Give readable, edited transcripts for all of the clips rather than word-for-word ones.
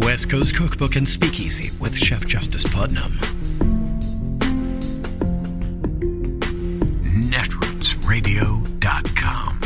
West Coast Cookbook and Speakeasy with Chef Justice Putnam. Netrootsradio.com.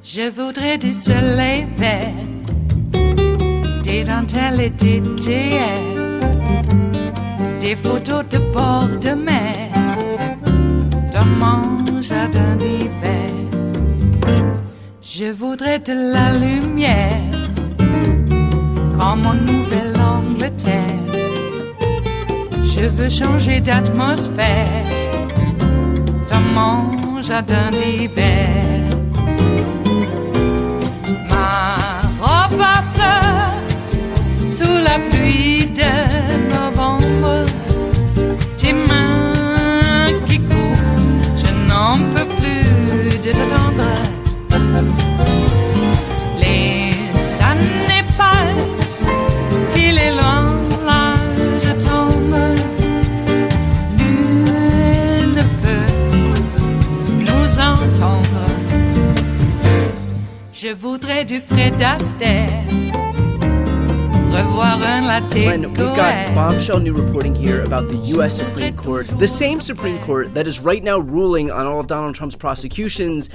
Je voudrais du soleil vert, des dentelles et des théières, des photos de bord de mer, dans mon jardin d'hiver. Je voudrais de la lumière, comme en Nouvelle-Angleterre. Je veux changer d'atmosphère, dans mon jardin d'hiver. À fleurs sous la pluie de novembre, tes mains qui courent, je n'en peux plus de t'attendre. Les années passent, il est loin, là je tombe. Nul ne peut nous entendre. Je voudrais du Fred Astaire, revoir un latte. Glenn, we've got bombshell new reporting here about the U.S. Supreme Court, the same Supreme Court that is right now ruling on all of Donald Trump's prosecutions,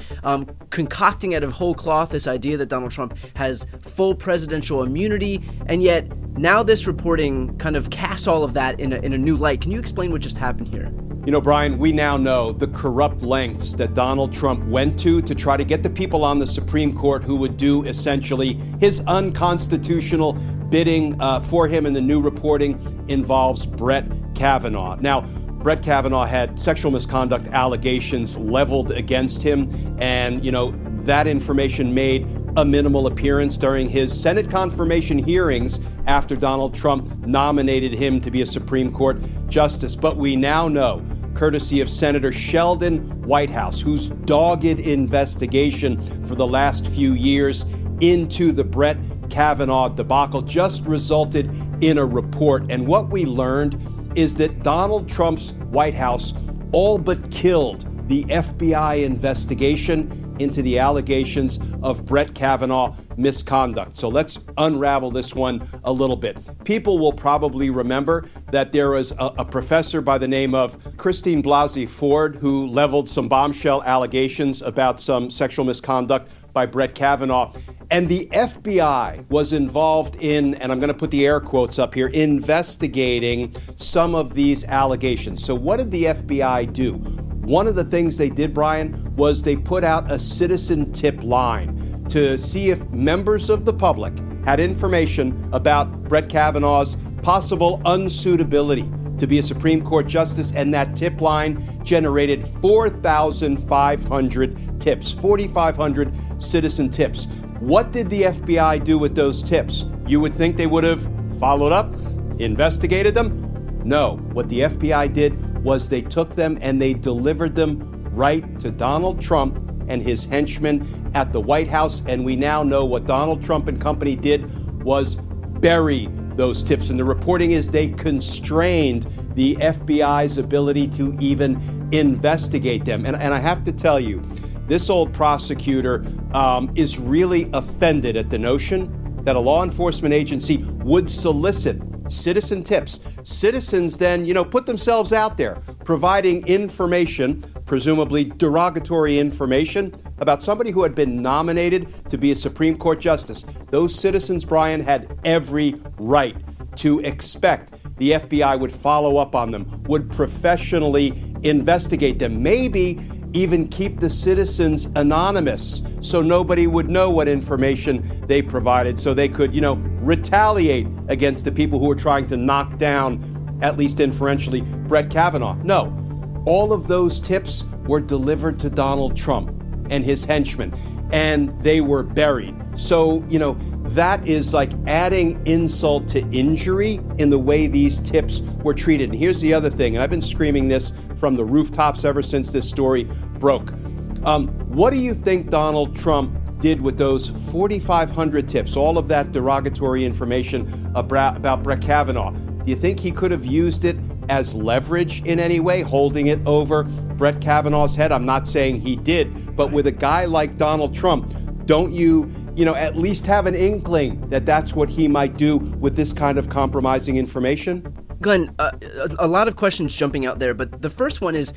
concocting out of whole cloth this idea that Donald Trump has full presidential immunity, and yet now this reporting kind of casts all of that in a new light. Can you explain what just happened here? You know, Brian, we now know the corrupt lengths that Donald Trump went to try to get the people on the Supreme Court who would do essentially his unconstitutional bidding for him. And the new reporting involves Brett Kavanaugh. Now, Brett Kavanaugh had sexual misconduct allegations leveled against him. And, you know, that information made a minimal appearance during his Senate confirmation hearings after Donald Trump nominated him to be a Supreme Court justice. But we now know, courtesy of Senator Sheldon Whitehouse, whose dogged investigation for the last few years into the Brett Kavanaugh debacle just resulted in a report. And what we learned is that Donald Trump's White House all but killed the FBI investigation into the allegations of Brett Kavanaugh misconduct. So let's unravel this one a little bit. People will probably remember that there was a professor by the name of Christine Blasey Ford who leveled some bombshell allegations about some sexual misconduct by Brett Kavanaugh. And the FBI was involved in, and I'm going to put the air quotes up here, investigating some of these allegations. So what did the FBI do? One of the things they did, Brian, was they put out a citizen tip line to see if members of the public had information about Brett Kavanaugh's possible unsuitability to be a Supreme Court justice, and that tip line generated 4,500 tips, 4,500 citizen tips. What did the FBI do with those tips? You would think they would have followed up, investigated them. No, what the FBI did was they took them and they delivered them right to Donald Trump and his henchmen at the White House. And we now know what Donald Trump and company did was bury those tips. And the reporting is they constrained the FBI's ability to even investigate them. And I have to tell you, this old prosecutor is really offended at the notion that a law enforcement agency would solicit citizen tips. Citizens then, put themselves out there, providing information, presumably derogatory information, about somebody who had been nominated to be a Supreme Court justice. Those citizens, Brian, had every right to expect the FBI would follow up on them, would professionally investigate them, maybe even keep the citizens anonymous so nobody would know what information they provided, so they could, retaliate against the people who were trying to knock down, at least inferentially, Brett Kavanaugh. No, all of those tips were delivered to Donald Trump and his henchmen, and they were buried. So, that is like adding insult to injury in the way these tips were treated. And here's the other thing, and I've been screaming this from the rooftops ever since this story broke. What do you think Donald Trump did with those 4,500 tips, all of that derogatory information about Brett Kavanaugh? Do you think he could have used it as leverage in any way, holding it over Brett Kavanaugh's head? I'm not saying he did, but with a guy like Donald Trump, don't you at least have an inkling that that's what he might do with this kind of compromising information? Glenn, a lot of questions jumping out there, but the first one is,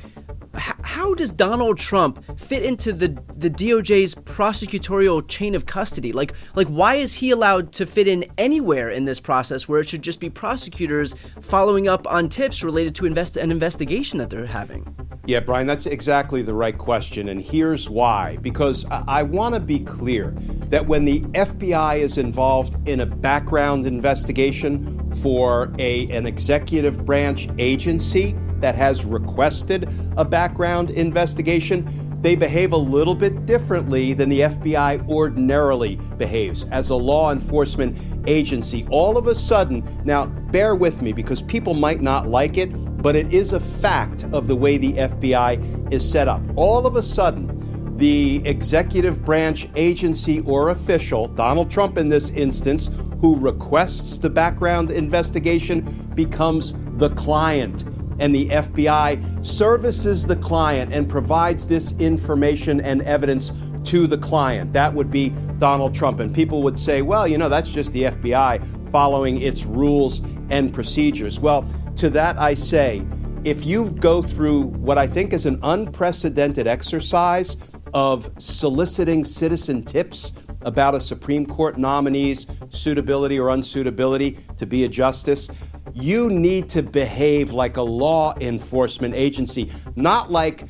how does Donald Trump fit into the DOJ's prosecutorial chain of custody? Like why is he allowed to fit in anywhere in this process where it should just be prosecutors following up on tips related to an investigation that they're having? Yeah, Brian, that's exactly the right question, and here's why. Because I want to be clear that when the FBI is involved in a background investigation for an executive branch agency that has requested a background investigation, they behave a little bit differently than the FBI ordinarily behaves as a law enforcement agency. All of a sudden, now bear with me because people might not like it, but it is a fact of the way the FBI is set up. All of a sudden, the executive branch agency or official, Donald Trump in this instance, who requests the background investigation becomes the client. And the FBI services the client and provides this information and evidence to the client. That would be Donald Trump. And people would say, well, that's just the FBI following its rules and procedures. Well, to that I say, if you go through what I think is an unprecedented exercise of soliciting citizen tips about a Supreme Court nominee's suitability or unsuitability to be a justice, you need to behave like a law enforcement agency, not like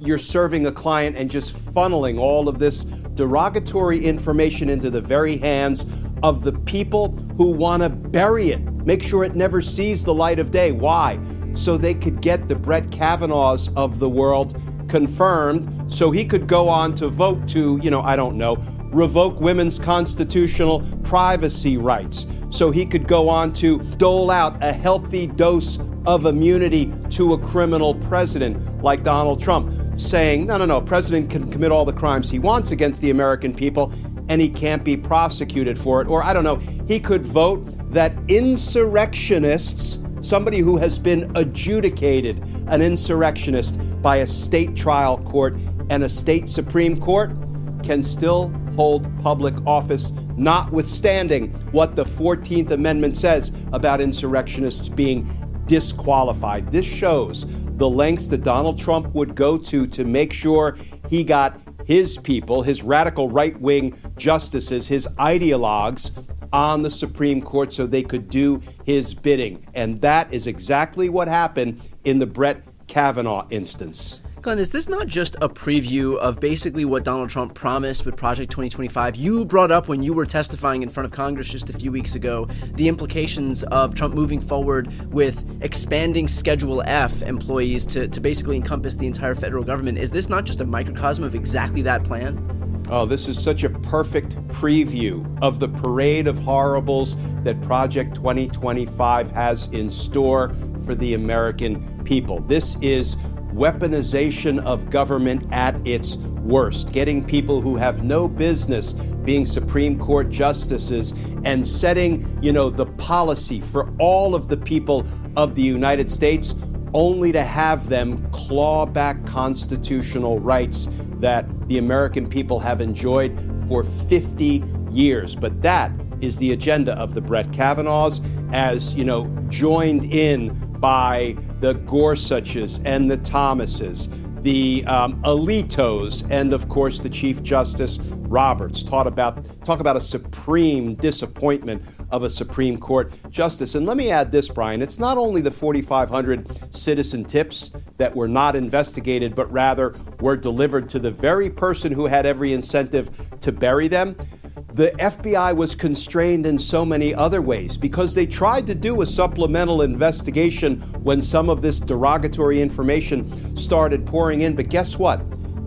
you're serving a client and just funneling all of this derogatory information into the very hands of the people who want to bury it, make sure it never sees the light of day. Why? So they could get the Brett Kavanaughs of the world confirmed so he could go on to vote to, revoke women's constitutional privacy rights. So he could go on to dole out a healthy dose of immunity to a criminal president like Donald Trump, saying, no, president can commit all the crimes he wants against the American people and he can't be prosecuted for it. Or he could vote that insurrectionists, somebody who has been adjudicated an insurrectionist by a state trial court and a state Supreme Court, can still hold public office, notwithstanding what the 14th Amendment says about insurrectionists being disqualified. This shows the lengths that Donald Trump would go to make sure he got his people, his radical right-wing justices, his ideologues, on the Supreme Court so they could do his bidding. And that is exactly what happened in the Brett Kavanaugh instance. Glenn, is this not just a preview of basically what Donald Trump promised with Project 2025? You brought up when you were testifying in front of Congress just a few weeks ago the implications of Trump moving forward with expanding Schedule F employees to basically encompass the entire federal government. Is this not just a microcosm of exactly that plan? Oh, this is such a perfect preview of the parade of horribles that Project 2025 has in store for the American people. This is weaponization of government at its worst, getting people who have no business being Supreme Court justices and setting, the policy for all of the people of the United States, only to have them claw back constitutional rights that the American people have enjoyed for 50 years. But that is the agenda of the Brett Kavanaughs, as, joined in by the Gorsuches and the Thomases, the Alitos, and of course the Chief Justice Roberts. Talk about a supreme disappointment of a Supreme Court justice. And let me add this, Brian. It's not only the 4,500 citizen tips that were not investigated, but rather were delivered to the very person who had every incentive to bury them. The FBI was constrained in so many other ways because they tried to do a supplemental investigation when some of this derogatory information started pouring in. But guess what?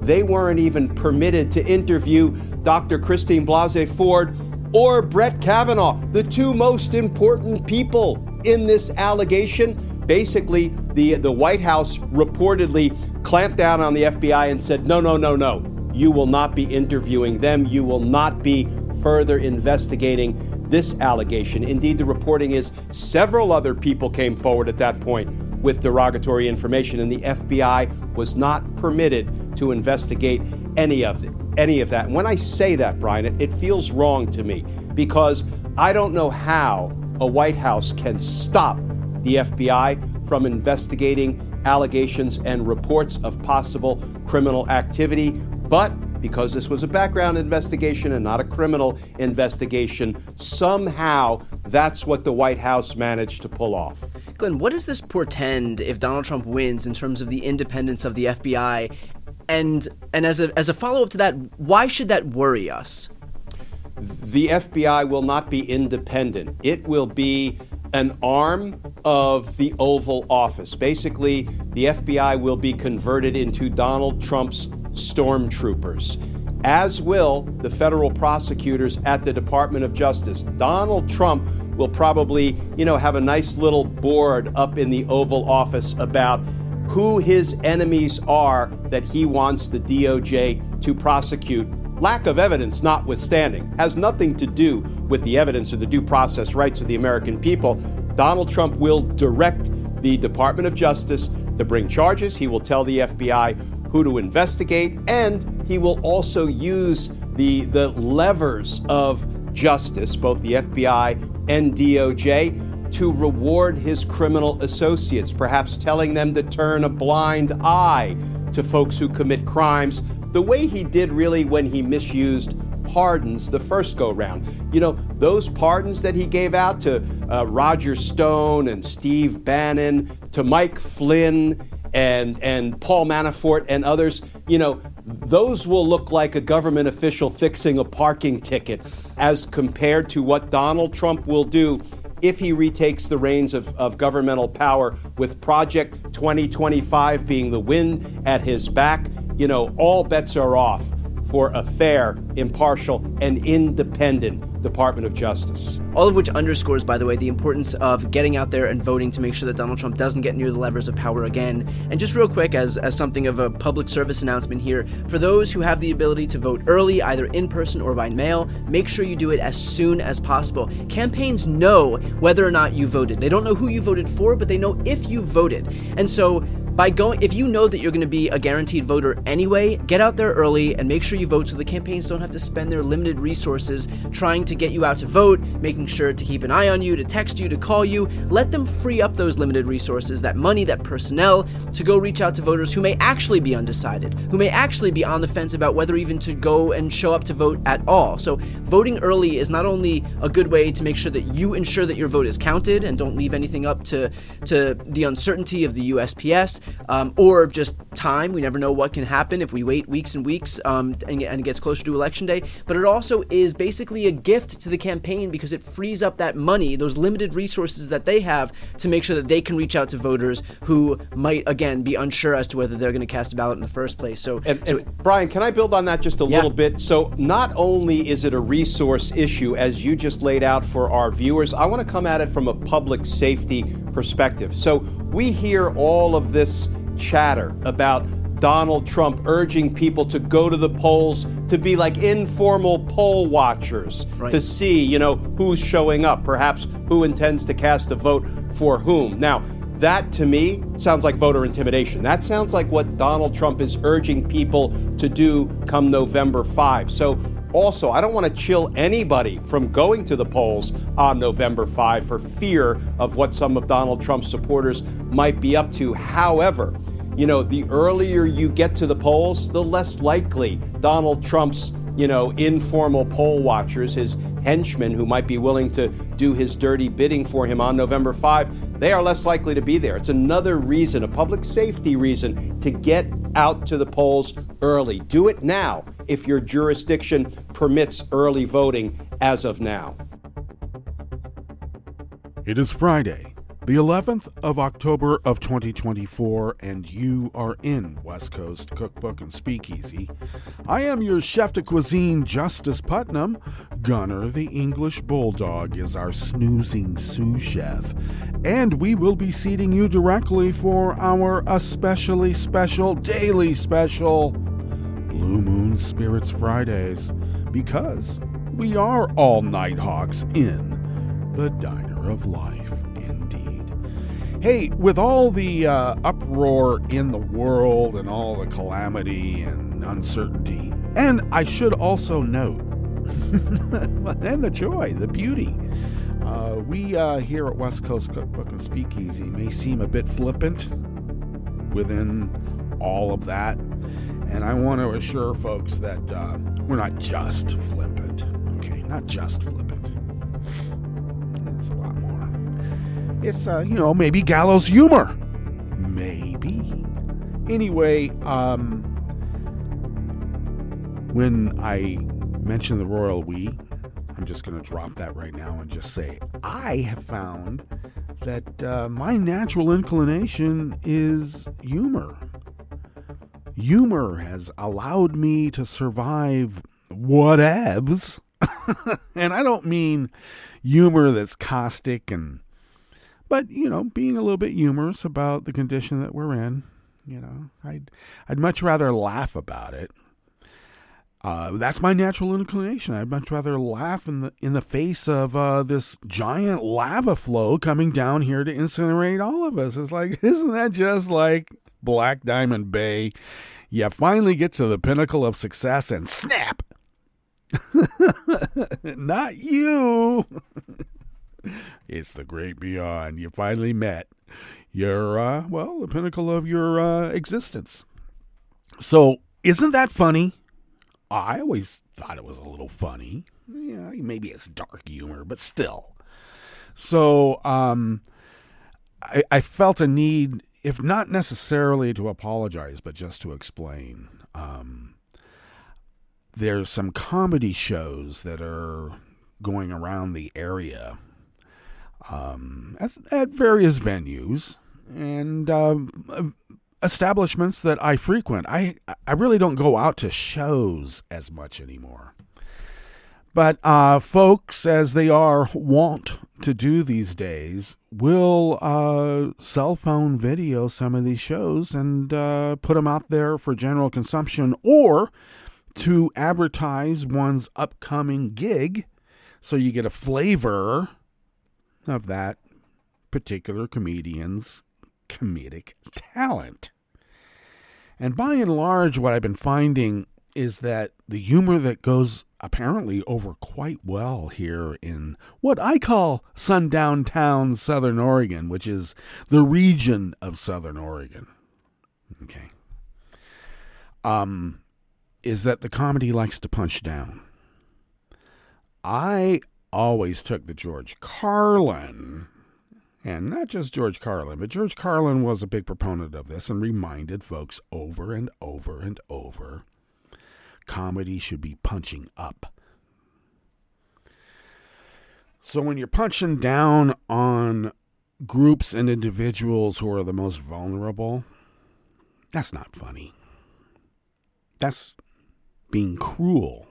They weren't even permitted to interview Dr. Christine Blasey Ford or Brett Kavanaugh, the two most important people in this allegation. Basically, the White House reportedly clamped down on the FBI and said, no. You will not be interviewing them. You will not be further investigating this allegation. Indeed, the reporting is several other people came forward at that point with derogatory information, and the FBI was not permitted to investigate any of that. And when I say that, Brian, it feels wrong to me, because I don't know how a White House can stop the FBI from investigating allegations and reports of possible criminal activity. But because this was a background investigation and not a criminal investigation, somehow that's what the White House managed to pull off. Glenn, what does this portend if Donald Trump wins in terms of the independence of the FBI? And as a follow-up to that, why should that worry us? The FBI will not be independent. It will be an arm of the Oval Office. Basically, the FBI will be converted into Donald Trump's stormtroopers, as will the federal prosecutors at the Department of Justice. Donald Trump will probably, have a nice little board up in the Oval Office about who his enemies are that he wants the DOJ to prosecute. Lack of evidence notwithstanding, has nothing to do with the evidence or the due process rights of the American people. Donald Trump will direct the Department of Justice to bring charges. He will tell the FBI who to investigate, and he will also use the levers of justice, both the FBI and DOJ, to reward his criminal associates, perhaps telling them to turn a blind eye to folks who commit crimes, the way he did really when he misused pardons the first go-round. Those pardons that he gave out to Roger Stone and Steve Bannon, to Mike Flynn and Paul Manafort and others, those will look like a government official fixing a parking ticket as compared to what Donald Trump will do if he retakes the reins of governmental power, with Project 2025 being the wind at his back. All bets are off for a fair, impartial, and independent Department of Justice. All of which underscores, by the way, the importance of getting out there and voting to make sure that Donald Trump doesn't get near the levers of power again. And just real quick, as something of a public service announcement here, for those who have the ability to vote early, either in person or by mail, make sure you do it as soon as possible. Campaigns know whether or not you voted. They don't know who you voted for, but they know if you voted. And so if you know that you're going to be a guaranteed voter anyway, get out there early and make sure you vote so the campaigns don't have to spend their limited resources trying to get you out to vote, making sure to keep an eye on you, to text you, to call you. Let them free up those limited resources, that money, that personnel, to go reach out to voters who may actually be undecided, who may actually be on the fence about whether even to go and show up to vote at all. So voting early is not only a good way to make sure that you ensure that your vote is counted and don't leave anything up to the uncertainty of the USPS, or just time. We never know what can happen if we wait weeks and weeks and it gets closer to Election Day. But it also is basically a gift to the campaign because it frees up that money, those limited resources that they have, to make sure that they can reach out to voters who might, again, be unsure as to whether they're going to cast a ballot in the first place. So, Brian, can I build on that just a little bit? So not only is it a resource issue, as you just laid out for our viewers, I want to come at it from a public safety perspective. So we hear all of this chatter about Donald Trump urging people to go to the polls, to be like informal poll watchers, to see, who's showing up, perhaps who intends to cast a vote for whom. Now, that to me sounds like voter intimidation. That sounds like what Donald Trump is urging people to do come November 5. So also, I don't want to chill anybody from going to the polls on November 5 for fear of what some of Donald Trump's supporters might be up to. However, the earlier you get to the polls, the less likely Donald Trump's, informal poll watchers, his henchmen who might be willing to do his dirty bidding for him on November 5, they are less likely to be there. It's another reason, a public safety reason, to get out to the polls early. Do it now if your jurisdiction permits early voting as of now. It is Friday, The 11th of October of 2024, and you are in West Coast Cookbook and Speakeasy. I am your chef de cuisine, Justice Putnam. Gunner, the English Bulldog, is our snoozing sous chef. And we will be seating you directly for our especially special, daily special, Blue Moon Spirits Fridays, because we are all Nighthawks in the Diner of Life. Hey, with all the uproar in the world and all the calamity and uncertainty, and I should also note, and the joy, the beauty, we here at West Coast Cookbook and Speakeasy may seem a bit flippant within all of that, and I want to assure folks that we're not just flippant, okay? Not just flippant. It's a lot more. It's, maybe gallows humor. Maybe. Anyway, when I mention the royal we, I'm just going to drop that right now and just say I have found that my natural inclination is humor. Humor has allowed me to survive whatevs. And I don't mean humor that's caustic but, being a little bit humorous about the condition that we're in, I'd much rather laugh about it. That's my natural inclination. I'd much rather laugh in the face of this giant lava flow coming down here to incinerate all of us. It's like, isn't that just like Black Diamond Bay? You finally get to the pinnacle of success and snap. Not you. It's the great beyond. You finally met your, the pinnacle of your existence. So, isn't that funny? I always thought it was a little funny. Yeah, maybe it's dark humor, but still. So, I felt a need, if not necessarily to apologize, but just to explain. There's some comedy shows that are going around the area at various venues and establishments that I frequent. I really don't go out to shows as much anymore. But folks, as they are wont to do these days, will cell phone video some of these shows and put them out there for general consumption or to advertise one's upcoming gig so you get a flavor of that particular comedian's comedic talent. And by and large, what I've been finding is that the humor that goes apparently over quite well here in what I call Sundown Town, Southern Oregon, which is the region of Southern Oregon. Okay. Is that the comedy likes to punch down. I always took the George Carlin, and not just George Carlin, but George Carlin was a big proponent of this and reminded folks over and over and over, comedy should be punching up. So when you're punching down on groups and individuals who are the most vulnerable, that's not funny. That's being cruel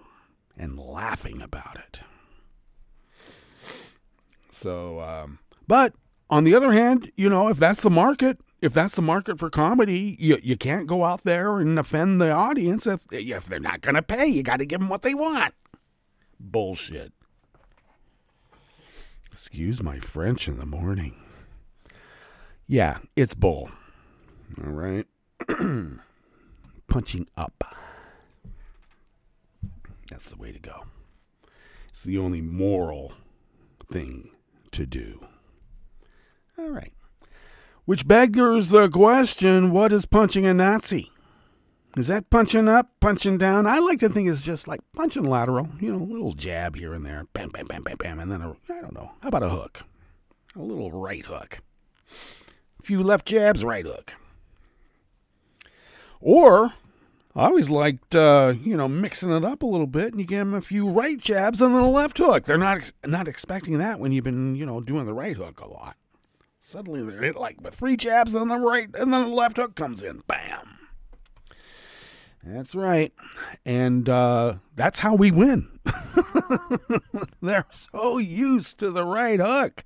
and laughing about it. So, but on the other hand, if that's the market for comedy, you can't go out there and offend the audience if they're not going to pay. You got to give them what they want. Bullshit. Excuse my French in the morning. Yeah, it's bull. All right. Punching up. That's the way to go. It's the only moral thing to do. All right. Which beggars the question, what is punching a Nazi? Is that punching up, punching down? I like to think it's just like punching lateral, a little jab here and there. Bam, bam, bam, bam, bam. And then, I don't know, how about a hook? A little right hook. A few left jabs, right hook. Or, I always liked, mixing it up a little bit, and you give them a few right jabs and then a left hook. They're not expecting that when you've been, doing the right hook a lot. Suddenly they're hit like with 3 jabs on the right, and then the left hook comes in. Bam! That's right. And that's how we win. They're so used to the right hook.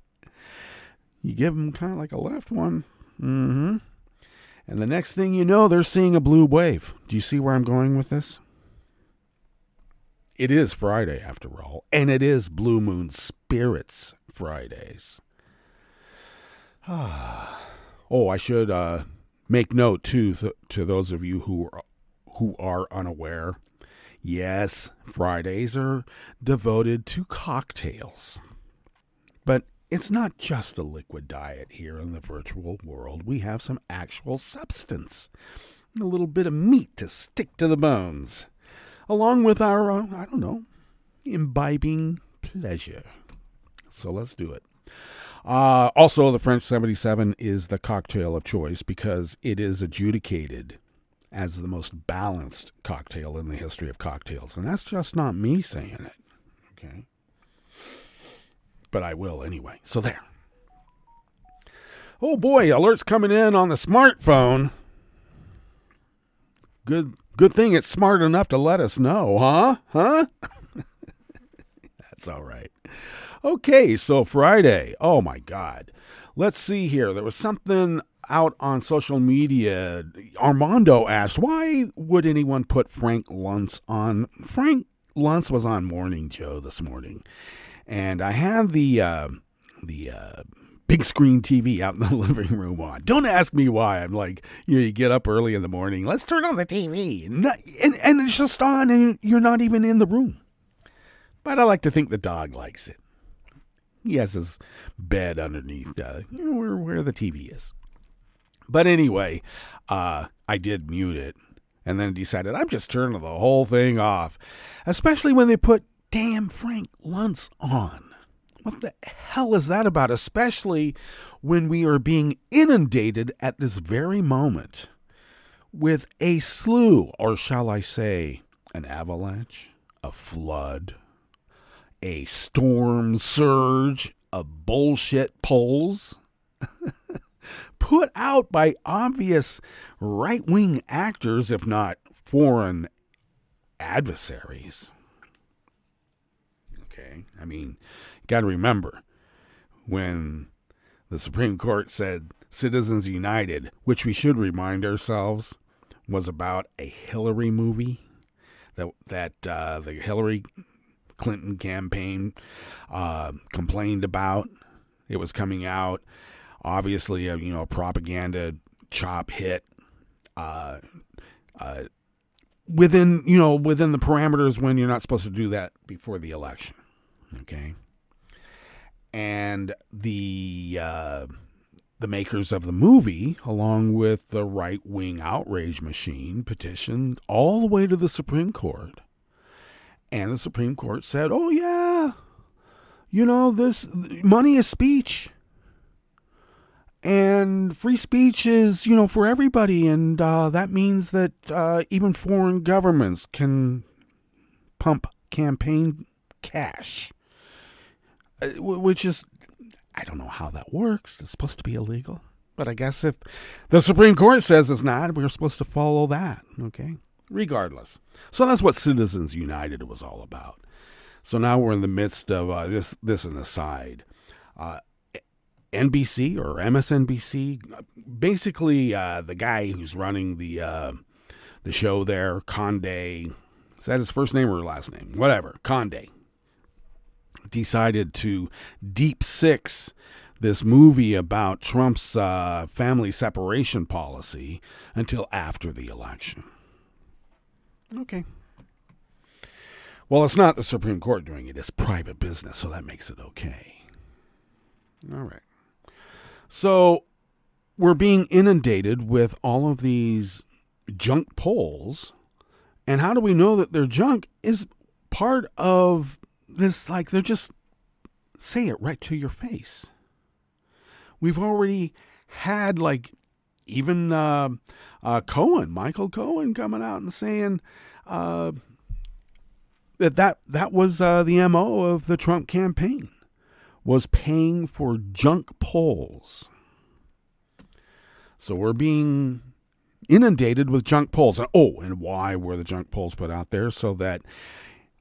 You give them kind of like a left one. Mm-hmm. And the next thing you know, they're seeing a blue wave. Do you see where I'm going with this? It is Friday, after all. And it is Blue Moon Spirits Fridays. Oh, I should make note, too, to those of you who are unaware. Yes, Fridays are devoted to cocktails. But it's not just a liquid diet here in the virtual world. We have some actual substance. A little bit of meat to stick to the bones. Along with our, imbibing pleasure. So let's do it. Also, the French 77 is the cocktail of choice because it is adjudicated as the most balanced cocktail in the history of cocktails. And that's just not me saying it. Okay? But I will anyway. So there. Oh boy, alerts coming in on the smartphone. Good thing it's smart enough to let us know, huh? That's all right. Okay, so Friday. Oh my God. Let's see here. There was something out on social media. Armando asked, why would anyone put Frank Luntz on? Frank Luntz was on Morning Joe this morning. And I have the big screen TV out in the living room on. Don't ask me why. I'm like, you get up early in the morning. Let's turn on the TV. And it's just on and you're not even in the room. But I like to think the dog likes it. He has his bed underneath where the TV is. But anyway, I did mute it and then decided I'm just turning the whole thing off. Especially when they put damn Frank Luntz on. What the hell is that about? Especially when we are being inundated at this very moment with a slew, or shall I say, an avalanche, a flood, a storm surge of bullshit polls put out by obvious right-wing actors, if not foreign adversaries. Okay, I mean, got to remember when the Supreme Court said Citizens United, which we should remind ourselves was about a Hillary movie that the Hillary Clinton campaign complained about. It was coming out, obviously, a propaganda chop hit within the parameters when you're not supposed to do that before the election. Okay, and the makers of the movie, along with the right-wing outrage machine, petitioned all the way to the Supreme Court. And the Supreme Court said, oh, yeah, this money is speech. And free speech is, for everybody. And that means that even foreign governments can pump campaign cash. Which is, I don't know how that works. It's supposed to be illegal. But I guess if the Supreme Court says it's not, we're supposed to follow that. Okay? Regardless. So that's what Citizens United was all about. So now we're in the midst of this an aside. NBC or MSNBC, basically the guy who's running the show there, Conde, is that his first name or last name? Whatever, Conde, decided to deep six this movie about Trump's family separation policy until after the election. Okay. Well, it's not the Supreme Court doing it. It's private business, so that makes it okay. All right. So we're being inundated with all of these junk polls. And how do we know that they're junk is part of this, like, they're just say it right to your face. We've already had, like, even Michael Cohen coming out and saying that was the MO of the Trump campaign, was paying for junk polls. So we're being inundated with junk polls. And why were the junk polls put out there? So that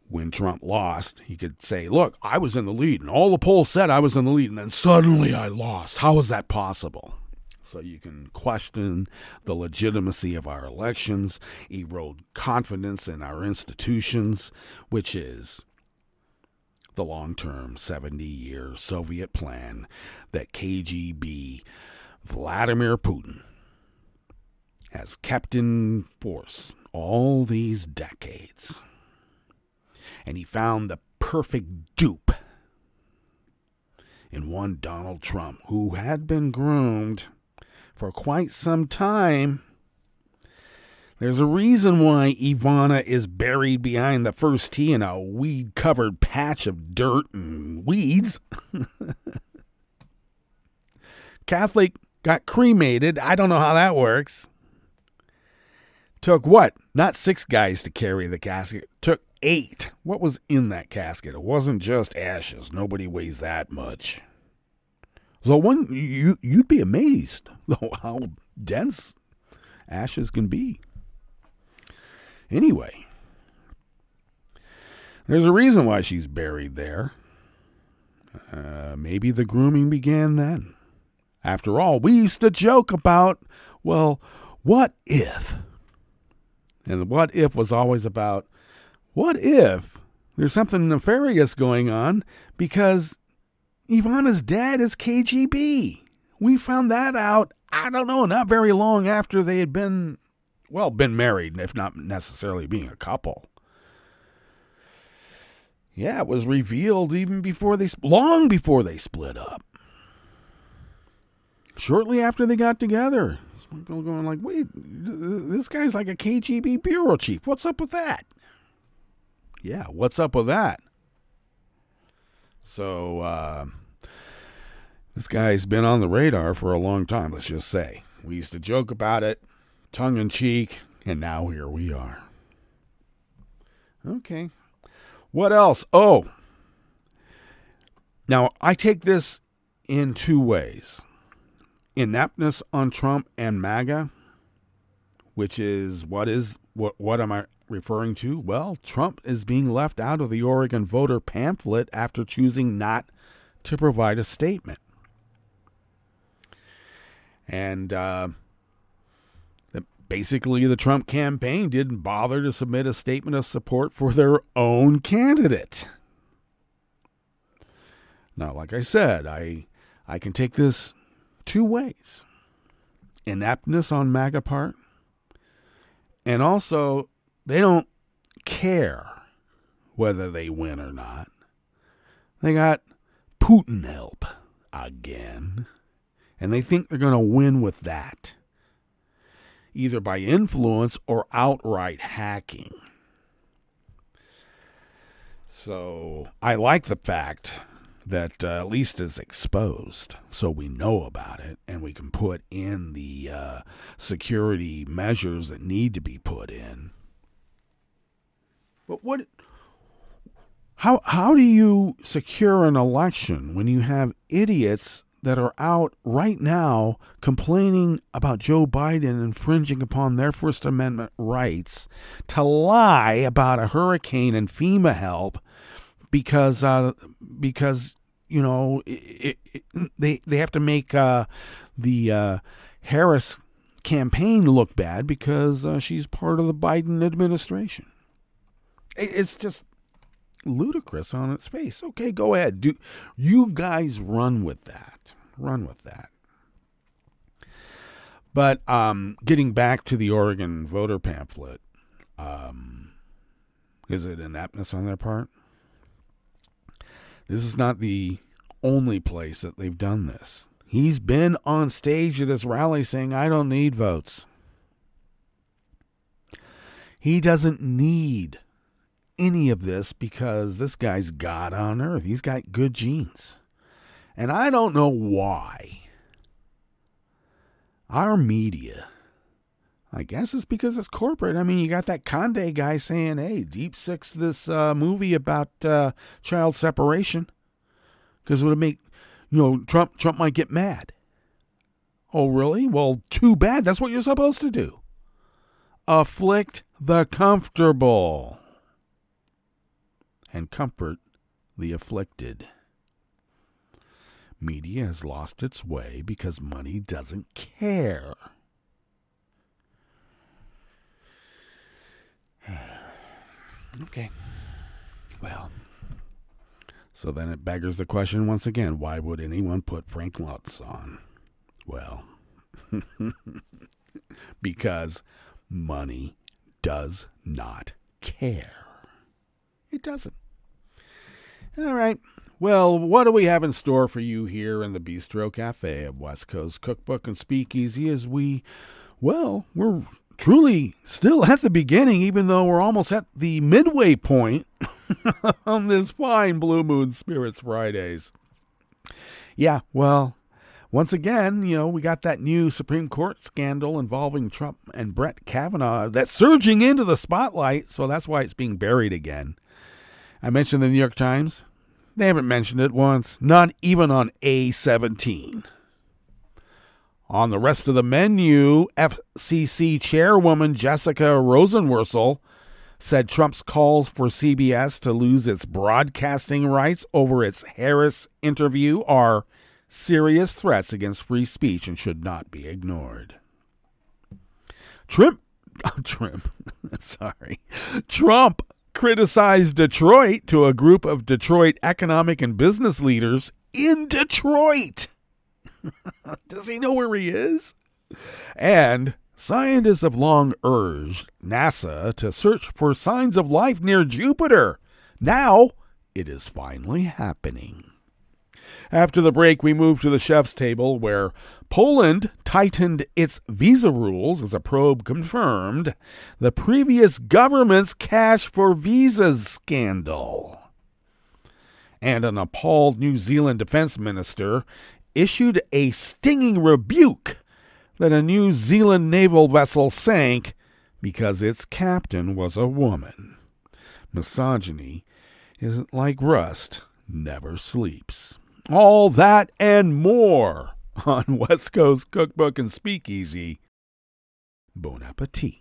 when Trump lost, he could say, look, I was in the lead, and all the polls said I was in the lead, and then suddenly I lost. How is that possible? So you can question the legitimacy of our elections, erode confidence in our institutions, which is the long-term 70-year Soviet plan that KGB Vladimir Putin has kept in force all these decades. And he found the perfect dupe in one Donald Trump, who had been groomed for quite some time. There's a reason why Ivana is buried behind the first tee in a weed-covered patch of dirt and weeds. Catholic got cremated. I don't know how that works. Took what? Not 6 guys to carry the casket. Took 8. What was in that casket? It wasn't just ashes. Nobody weighs that much. So you'd be amazed though how dense ashes can be. Anyway, there's a reason why she's buried there. Maybe the grooming began then. After all, we used to joke about, well, what if? And the what if was always about, what if there's something nefarious going on because Ivana's dad is KGB? We found that out, I don't know, not very long after they had been married, if not necessarily being a couple. Yeah, it was revealed even long before they split up. Shortly after they got together. Some people going like, wait, this guy's like a KGB bureau chief. What's up with that? Yeah, what's up with that? So, this guy's been on the radar for a long time, let's just say. We used to joke about it, tongue-in-cheek, and now here we are. Okay. What else? Oh. Now, I take this in 2 ways. Ineptness on Trump and MAGA, which is what am I referring to? Well, Trump is being left out of the Oregon voter pamphlet after choosing not to provide a statement. And basically the Trump campaign didn't bother to submit a statement of support for their own candidate. Now, like I said, I can take this 2 ways. Ineptness on MAGA part, and also they don't care whether they win or not. They got Putin help again, and they think they're going to win with that, either by influence or outright hacking. So I like the fact that at least it's exposed, so we know about it, and we can put in the security measures that need to be put in. But how do you secure an election when you have idiots that are out right now complaining about Joe Biden infringing upon their First Amendment rights to lie about a hurricane and FEMA help because you know they have to make the Harris campaign look bad because she's part of the Biden administration. It's just ludicrous on its face. Okay, go ahead. Do you guys run with that? Run with that. But getting back to the Oregon voter pamphlet, is it ineptness on their part? This is not the only place that they've done this. He's been on stage at this rally saying, I don't need votes. He doesn't need any of this because this guy's God on earth. He's got good genes. And I don't know why our media, I guess it's because it's corporate. I mean, you got that Conde guy saying, hey, Deep Six this movie about child separation because it would make, Trump might get mad. Oh, really? Well, too bad. That's what you're supposed to do. Afflict the comfortable and comfort the afflicted. Media has lost its way because money doesn't care. Okay. Well, so then it beggars the question once again, why would anyone put Frank Lutz on? Well, because money does not care. It doesn't. All right. Well, what do we have in store for you here in the Bistro Cafe of West Coast Cookbook and Speakeasy as we're truly still at the beginning, even though we're almost at the midway point on this fine Blue Moon Spirits Fridays. Yeah, well, once again, we got that new Supreme Court scandal involving Trump and Brett Kavanaugh that's surging into the spotlight, so that's why it's being buried again. I mentioned the New York Times. They haven't mentioned it once, not even on A17. On the rest of the menu, FCC chairwoman Jessica Rosenworcel said Trump's calls for CBS to lose its broadcasting rights over its Harris interview are serious threats against free speech and should not be ignored. Trump criticized Detroit to a group of Detroit economic and business leaders in Detroit. Does he know where he is? And scientists have long urged NASA to search for signs of life near Jupiter. Now it is finally happening. After the break, we move to the chef's table where Poland tightened its visa rules as a probe confirmed the previous government's cash for visas scandal. And an appalled New Zealand defense minister issued a stinging rebuke that a New Zealand naval vessel sank because its captain was a woman. Misogyny is like rust, never sleeps. All that and more on West Coast Cookbook and Speakeasy. Bon appetit.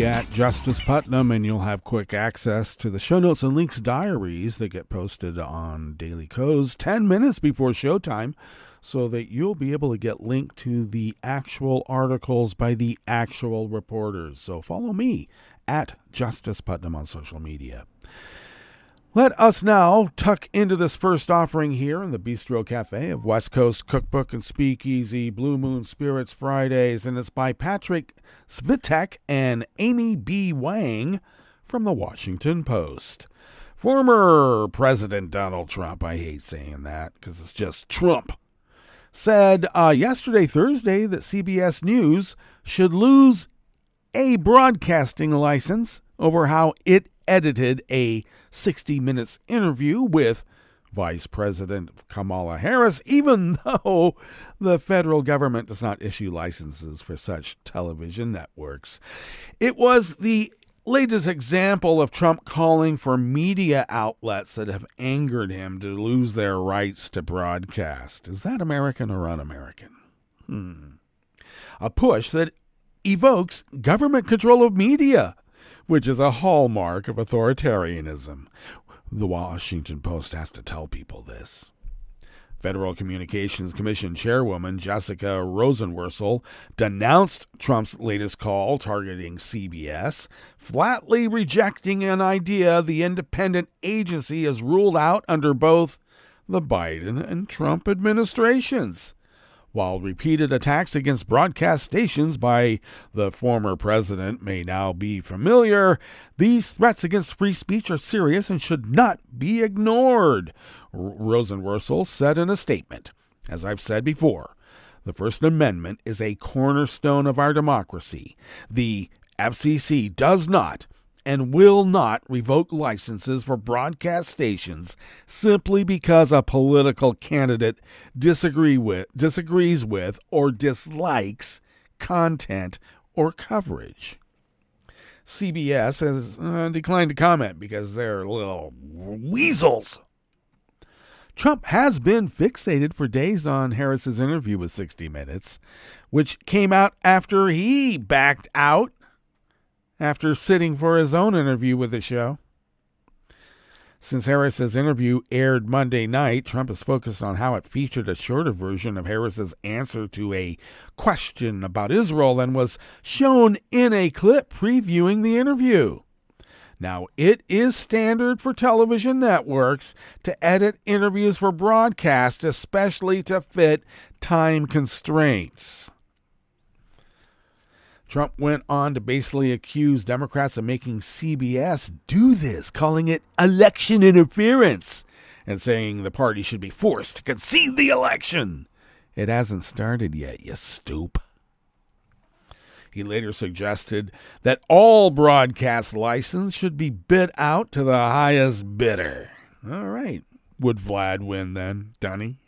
At Justice Putnam, and you'll have quick access to the show notes and links diaries that get posted on Daily Co's 10 minutes before showtime, so that you'll be able to get linked to the actual articles by the actual reporters. So follow me at Justice Putnam on social media. Let us now tuck into this first offering here in the Bistro Cafe of West Coast Cookbook and Speakeasy, Blue Moon Spirits Fridays, and it's by Patrick Svitek and Amy B. Wang from the Washington Post. Former President Donald Trump, I hate saying that because it's just Trump, said yesterday, Thursday, that CBS News should lose a broadcasting license over how it edited a 60 Minutes interview with Vice President Kamala Harris, even though the federal government does not issue licenses for such television networks. It was the latest example of Trump calling for media outlets that have angered him to lose their rights to broadcast. Is that American or un-American? A push that evokes government control of media, which is a hallmark of authoritarianism. The Washington Post has to tell people this. Federal Communications Commission Chairwoman Jessica Rosenworcel denounced Trump's latest call targeting CBS, flatly rejecting an idea the independent agency has ruled out under both the Biden and Trump administrations. While repeated attacks against broadcast stations by the former president may now be familiar, these threats against free speech are serious and should not be ignored, Rosenworcel said in a statement. As I've said before, the First Amendment is a cornerstone of our democracy. The FCC does not and will not revoke licenses for broadcast stations simply because a political candidate disagrees with or dislikes content or coverage. CBS has declined to comment because they're little weasels. Trump has been fixated for days on Harris's interview with 60 Minutes, which came out after he backed out after sitting for his own interview with the show. Since Harris's interview aired Monday night, Trump is focused on how it featured a shorter version of Harris's answer to a question about Israel than was shown in a clip previewing the interview. Now, it is standard for television networks to edit interviews for broadcast, especially to fit time constraints. Trump went on to basically accuse Democrats of making CBS do this, calling it election interference, and saying the party should be forced to concede the election. It hasn't started yet, you stoop. He later suggested that all broadcast license should be bid out to the highest bidder. All right, would Vlad win then, Dunny?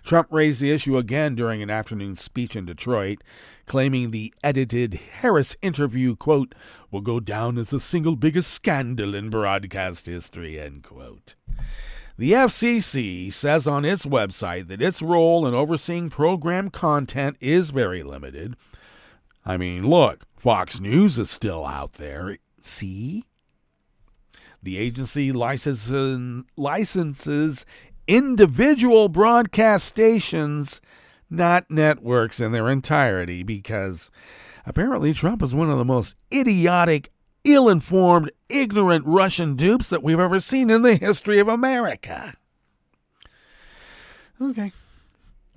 Trump raised the issue again during an afternoon speech in Detroit, claiming the edited Harris interview, quote, will go down as the single biggest scandal in broadcast history, end quote. The FCC says on its website that its role in overseeing program content is very limited. I mean, look, Fox News is still out there. See? The agency licenses individual broadcast stations, not networks in their entirety, because apparently Trump is one of the most idiotic, ill-informed, ignorant Russian dupes that we've ever seen in the history of America. Okay.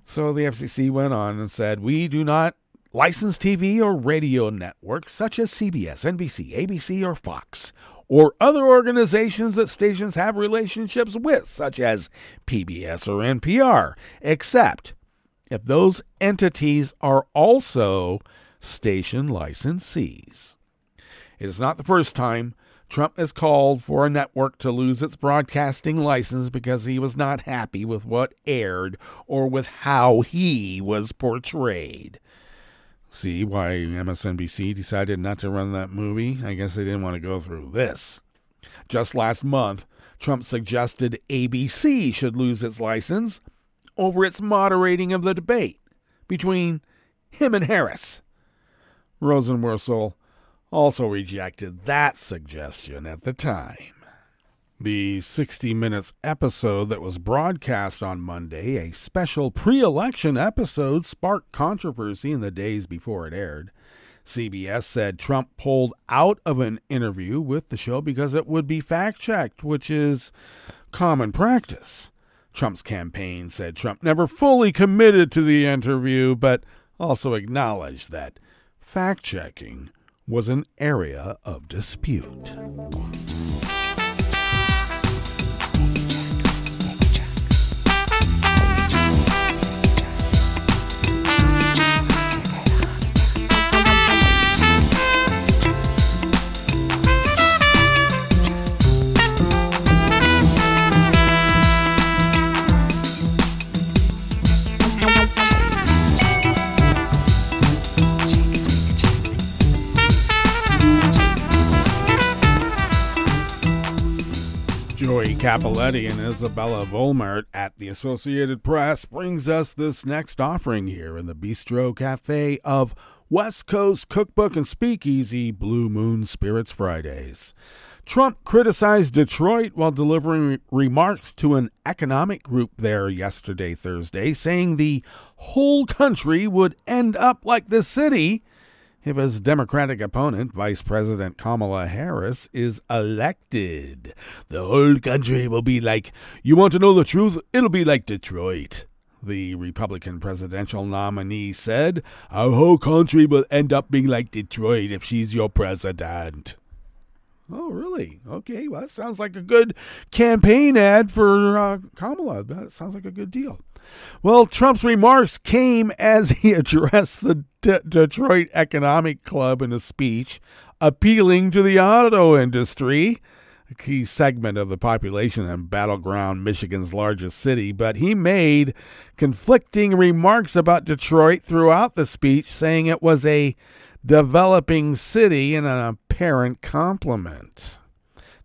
So the FCC went on and said, we do not license TV or radio networks such as CBS, NBC, ABC, or Fox, or other organizations that stations have relationships with, such as PBS or NPR, except if those entities are also station licensees. It is not the first time Trump has called for a network to lose its broadcasting license because he was not happy with what aired or with how he was portrayed. See why MSNBC decided not to run that movie? I guess they didn't want to go through this. Just last month, Trump suggested ABC should lose its license over its moderating of the debate between him and Harris. Rosenworcel also rejected that suggestion at the time. The 60 Minutes episode that was broadcast on Monday, a special pre-election episode, sparked controversy in the days before it aired. CBS said Trump pulled out of an interview with the show because it would be fact-checked, which is common practice. Trump's campaign said Trump never fully committed to the interview, but also acknowledged that fact-checking was an area of dispute. Joey Capoletti and Isabella Volmert at the Associated Press brings us this next offering here in the Bistro Cafe of West Coast Cookbook and Speakeasy Blue Moon Spirits Fridays. Trump criticized Detroit while delivering remarks to an economic group there yesterday, Thursday, saying the whole country would end up like the city if his Democratic opponent, Vice President Kamala Harris, is elected. The whole country will be like, you want to know the truth? It'll be like Detroit. The Republican presidential nominee said, our whole country will end up being like Detroit if she's your president. Oh, really? Okay, well, that sounds like a good campaign ad for Kamala. That sounds like a good deal. Well, Trump's remarks came as he addressed the Detroit Economic Club in a speech appealing to the auto industry, a key segment of the population in battleground Michigan's largest city. But he made conflicting remarks about Detroit throughout the speech, saying it was a developing city and an apparent compliment.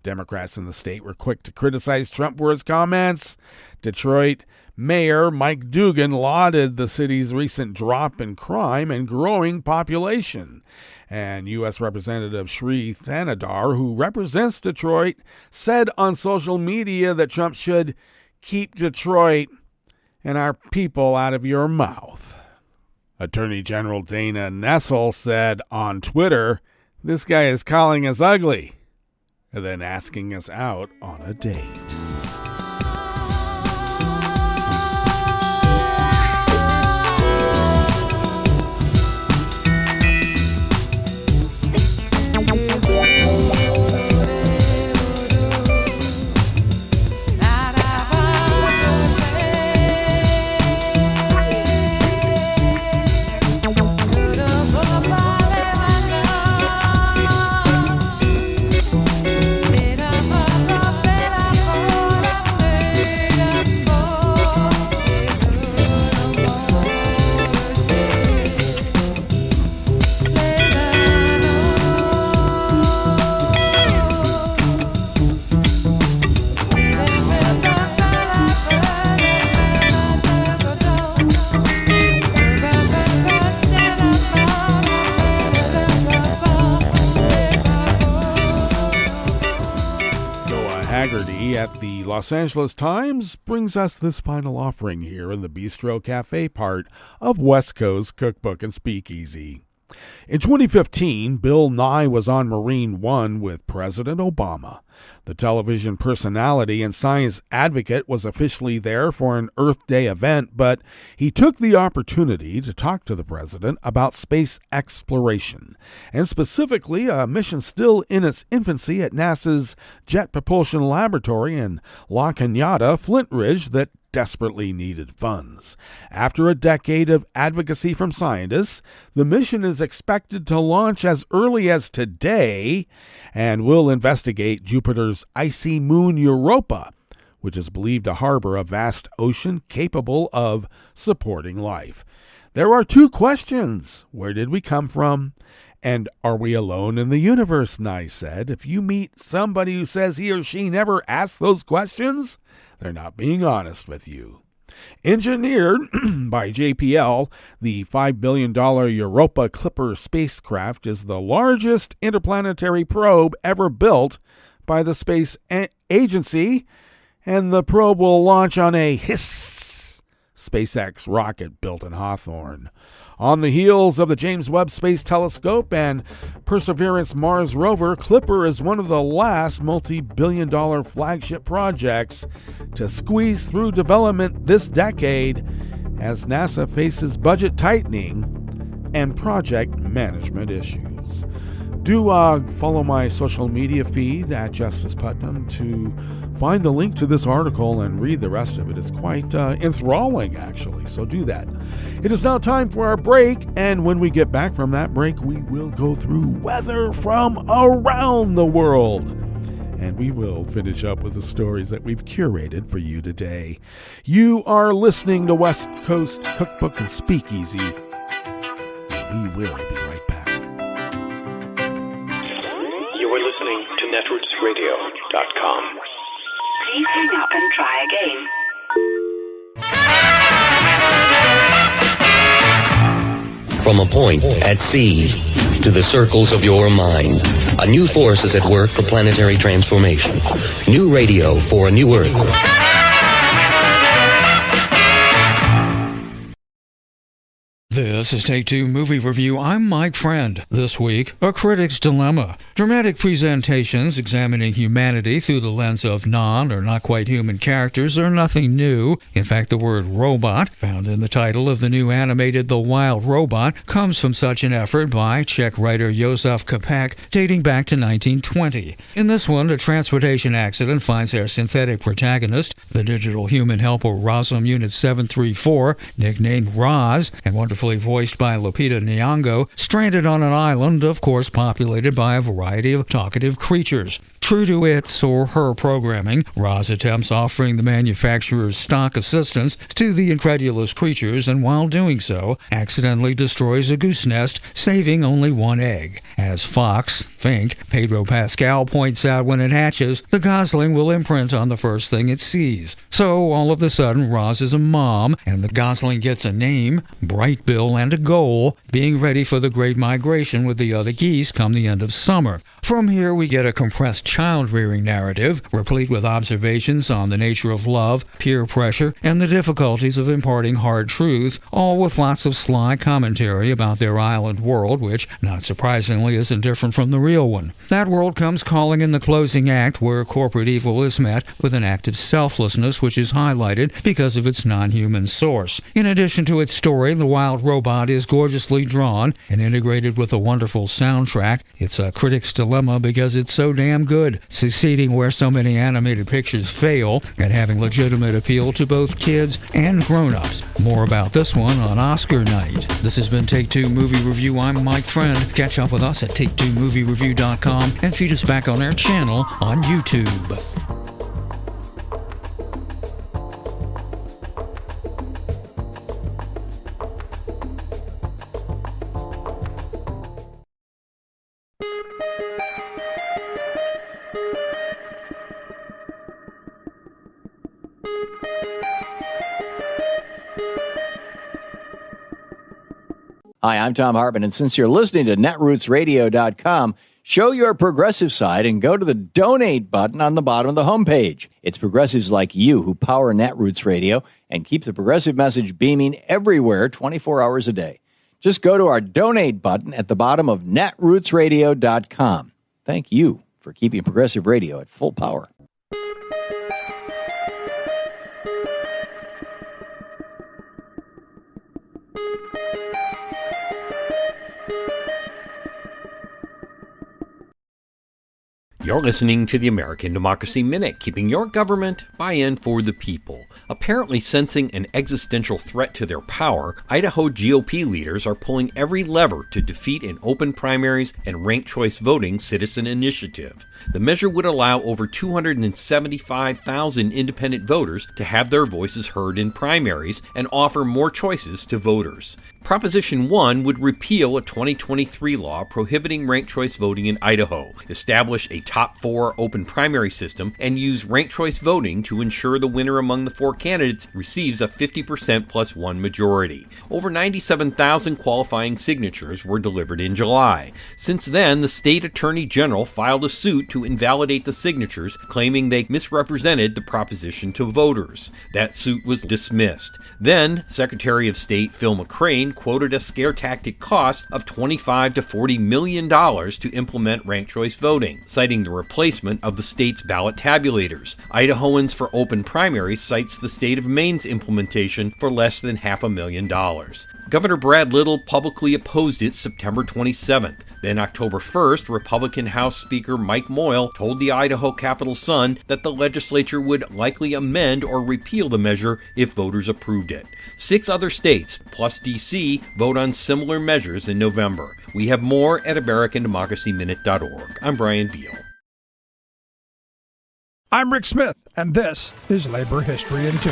Democrats in the state were quick to criticize Trump for his comments. Detroit Mayor Mike Dugan lauded the city's recent drop in crime and growing population. And U.S. Representative Sri Thanadar, who represents Detroit, said on social media that Trump should keep Detroit and our people out of your mouth. Attorney General Dana Nessel said on Twitter, this guy is calling us ugly, and then asking us out on a date. At the Los Angeles Times brings us this final offering here in the Bistro Cafe part of West Coast Cookbook and Speakeasy. In 2015, Bill Nye was on Marine One with President Obama. The television personality and science advocate was officially there for an Earth Day event, but he took the opportunity to talk to the president about space exploration, and specifically a mission still in its infancy at NASA's Jet Propulsion Laboratory in La Cañada, Flint Ridge, that desperately needed funds. After a decade of advocacy from scientists, the mission is expected to launch as early as today and will investigate Jupiter's icy moon Europa, which is believed to harbor a vast ocean capable of supporting life. There are two questions. Where did we come from? And are we alone in the universe? Nye said. If you meet somebody who says he or she never asked those questions, they're not being honest with you. Engineered by JPL, the $5 billion Europa Clipper spacecraft is the largest interplanetary probe ever built by the space agency, and the probe will launch on a SpaceX rocket built in Hawthorne. On the heels of the James Webb Space Telescope and Perseverance Mars rover, Clipper is one of the last multi-billion-dollar flagship projects to squeeze through development this decade as NASA faces budget tightening and project management issues. Do follow my social media feed at Justice Putnam to find the link to this article and read the rest of it. It's quite enthralling, actually, so do that. It is now time for our break, and when we get back from that break, we will go through weather from around the world. And we will finish up with the stories that we've curated for you today. You are listening to West Coast Cookbook and Speakeasy. We will be right back. You are listening to netrootsradio.com. Please hang up and try again. From a point at sea to the circles of your mind, a new force is at work for planetary transformation. New radio for a new Earth. This is Take Two Movie Review. I'm Mike Friend. This week, A Critic's Dilemma. Dramatic presentations examining humanity through the lens of non or not quite human characters are nothing new. In fact, the word robot, found in the title of the new animated The Wild Robot, comes from such an effort by Czech writer Josef Kopek dating back to 1920. In this one, a transportation accident finds their synthetic protagonist, the digital human helper Rosum Unit 734, nicknamed Roz, and wonderfully voiced by Lupita Nyong'o, stranded on an island, of course populated by a variety of talkative creatures. True to its or her programming, Roz attempts offering the manufacturer's stock assistance to the incredulous creatures, and while doing so, accidentally destroys a goose nest, saving only one egg. As Fox, Pedro Pascal points out when it hatches, the gosling will imprint on the first thing it sees. So, all of a sudden, Roz is a mom, and the gosling gets a name, bright bill, and a goal, being ready for the great migration with the other geese come the end of summer. From here, we get a compressed child-rearing narrative, replete with observations on the nature of love, peer pressure, and the difficulties of imparting hard truths, all with lots of sly commentary about their island world, which, not surprisingly, isn't different from the real one. That world comes calling in the closing act, where corporate evil is met with an act of selflessness, which is highlighted because of its non-human source. In addition to its story, The Wild Robot is gorgeously drawn and integrated with a wonderful soundtrack. It's a critic's dilemma because it's so damn good, succeeding where so many animated pictures fail, and having legitimate appeal to both kids and grown-ups. More about this one on Oscar night. This has been Take Two Movie Review. I'm Mike Friend. Catch up with us at take2moviereview.com and feed us back on our channel on YouTube. Hi, I'm Tom Hartman, and since you're listening to netrootsradio.com, show your progressive side and go to the donate button on the bottom of the homepage. It's progressives like you who power Netroots Radio and keep the progressive message beaming everywhere 24 hours a day. Just go to our donate button at the bottom of netrootsradio.com. Thank you for keeping progressive radio at full power. You're listening to the American Democracy Minute, keeping your government by-in for the people. Apparently sensing an existential threat to their power, Idaho GOP leaders are pulling every lever to defeat an open primaries and ranked choice voting citizen initiative. The measure would allow over 275,000 independent voters to have their voices heard in primaries and offer more choices to voters. Proposition 1 would repeal a 2023 law prohibiting ranked choice voting in Idaho, establish a top 4 open primary system, and use ranked choice voting to ensure the winner among the 4 candidates receives a 50% plus 1 majority. Over 97,000 qualifying signatures were delivered in July. Since then, the state attorney general filed a suit to invalidate the signatures, claiming they misrepresented the proposition to voters. That suit was dismissed. Then, Secretary of State Phil McCrane quoted a scare tactic cost of $25 to $40 million to implement ranked choice voting, citing the replacement of the state's ballot tabulators. Idahoans for Open Primaries cites the state of Maine's implementation for less than $500,000. Governor Brad Little publicly opposed it September 27th. Then October 1st, Republican House Speaker Mike Moyle told the Idaho Capitol Sun that the legislature would likely amend or repeal the measure if voters approved it. 6 other states, plus D.C., vote on similar measures in November. We have more at AmericanDemocracyMinute.org. I'm Brian Beal. I'm Rick Smith, and this is Labor History in 2.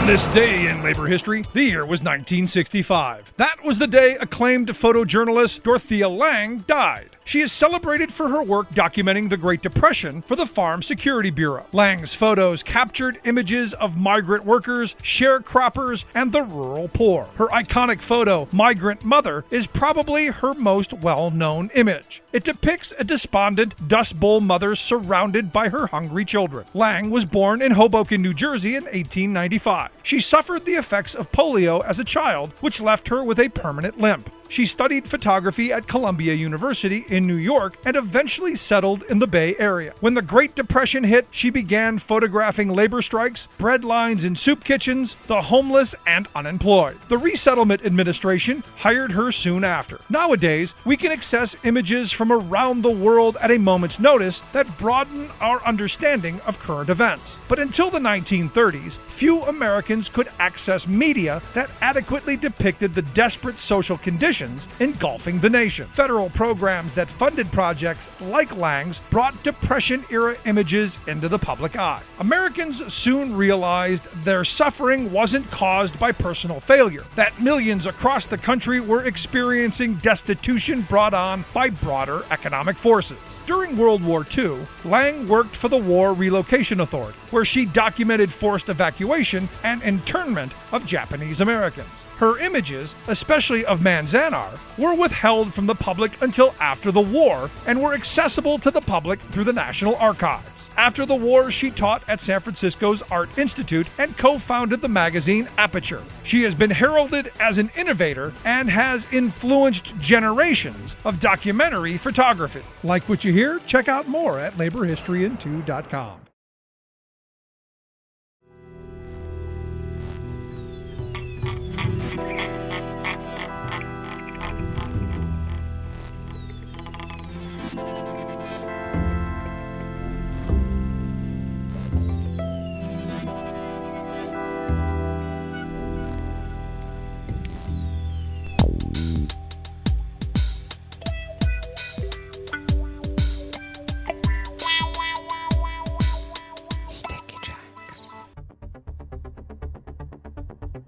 On this day in labor history, the year was 1965. That was the day acclaimed photojournalist Dorothea Lange died. She is celebrated for her work documenting the Great Depression for the Farm Security Bureau. Lange's photos captured images of migrant workers, sharecroppers, and the rural poor. Her iconic photo, Migrant Mother, is probably her most well-known image. It depicts a despondent Dust Bowl mother surrounded by her hungry children. Lange was born in Hoboken, New Jersey in 1895. She suffered the effects of polio as a child, which left her with a permanent limp. She studied photography at Columbia University in New York and eventually settled in the Bay Area. When the Great Depression hit, she began photographing labor strikes, bread lines in soup kitchens, the homeless, and unemployed. The Resettlement Administration hired her soon after. Nowadays, we can access images from around the world at a moment's notice that broaden our understanding of current events. But until the 1930s, few Americans could access media that adequately depicted the desperate social conditions engulfing the nation. Federal programs that funded projects like Lange's brought Depression-era images into the public eye. Americans soon realized their suffering wasn't caused by personal failure, that millions across the country were experiencing destitution brought on by broader economic forces. During World War II, Lange worked for the War Relocation Authority, where she documented forced evacuation and internment of Japanese Americans. Her images, especially of Manzanar, were withheld from the public until after the war and were accessible to the public through the National Archives. After the war, she taught at San Francisco's Art Institute and co-founded the magazine Aperture. She has been heralded as an innovator and has influenced generations of documentary photography. Like what you hear? Check out more at laborhistoryin2.com.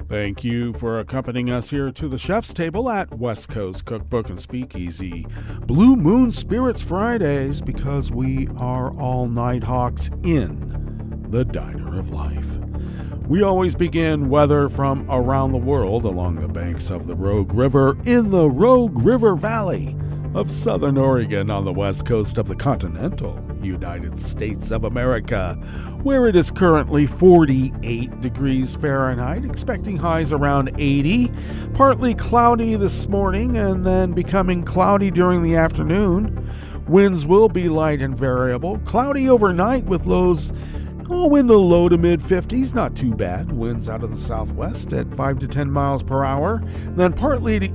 Thank you for accompanying us here to the chef's table at West Coast Cookbook and Speakeasy. Blue Moon Spirits Fridays, because we are all night hawks in the Diner of Life. We always begin weather from around the world along the banks of the Rogue River in the Rogue River Valley of Southern Oregon on the west coast of the continental United States of America, where it is currently 48 degrees Fahrenheit, expecting highs around 80, partly cloudy this morning and then becoming cloudy during the afternoon. Winds will be light and variable, cloudy overnight with lows in the low to mid 50s, not too bad. Winds out of the southwest at 5 to 10 miles per hour, then partly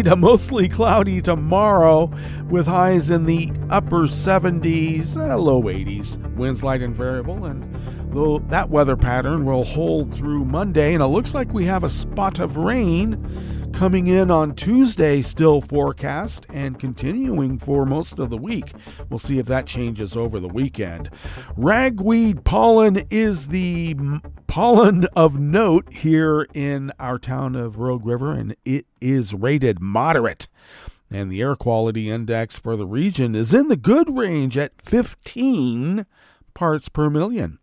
to mostly cloudy tomorrow with highs in the upper 70s, low 80s. Winds light and variable, and though that weather pattern will hold through Monday, and it looks like we have a spot of rain coming in on Tuesday, still forecast, and continuing for most of the week. We'll see if that changes over the weekend. Ragweed pollen is the pollen of note here in our town of Rogue River, and it is rated moderate. And the air quality index for the region is in the good range at 15 parts per million.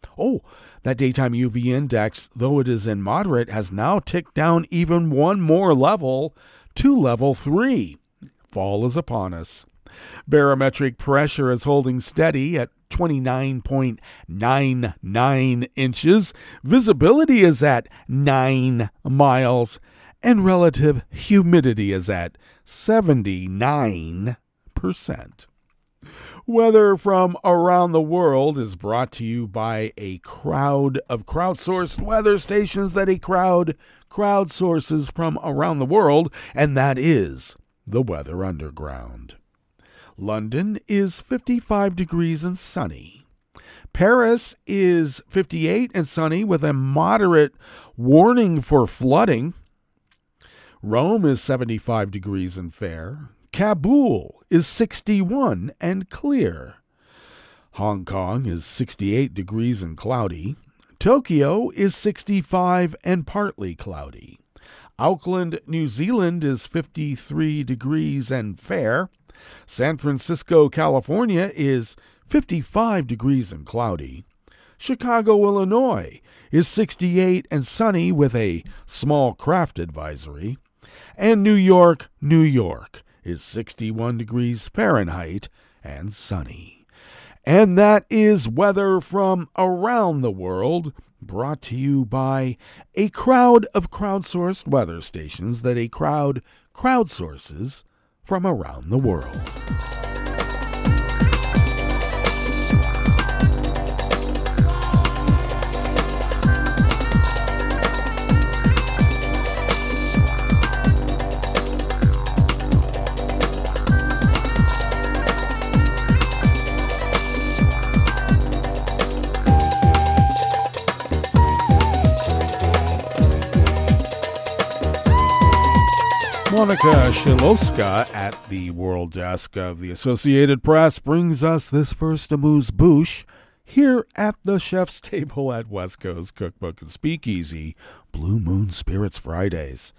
That daytime UV index, though it is in moderate, has now ticked down even one more level to level 3. Fall is upon us. Barometric pressure is holding steady at 29.99 inches. Visibility is at 9 miles. And relative humidity is at 79%. Weather from around the world is brought to you by a crowd of crowdsourced weather stations that a crowd crowdsources from around the world, and that is the Weather Underground. London is 55 degrees and sunny. Paris is 58 and sunny with a moderate warning for flooding. Rome is 75 degrees and fair. Kabul is 61 and clear. Hong Kong is 68 degrees and cloudy. Tokyo is 65 and partly cloudy. Auckland, New Zealand is 53 degrees and fair. San Francisco, California is 55 degrees and cloudy. Chicago, Illinois is 68 and sunny with a small craft advisory. And New York, New York is 61 degrees Fahrenheit and sunny. And that is weather from around the world, brought to you by a crowd of crowdsourced weather stations that a crowd crowdsources from around the world. Monica Shiloska at the World Desk of the Associated Press brings us this first amuse-bouche here at the Chef's Table at West Coast Cookbook and Speakeasy, Blue Moon Spirits Fridays.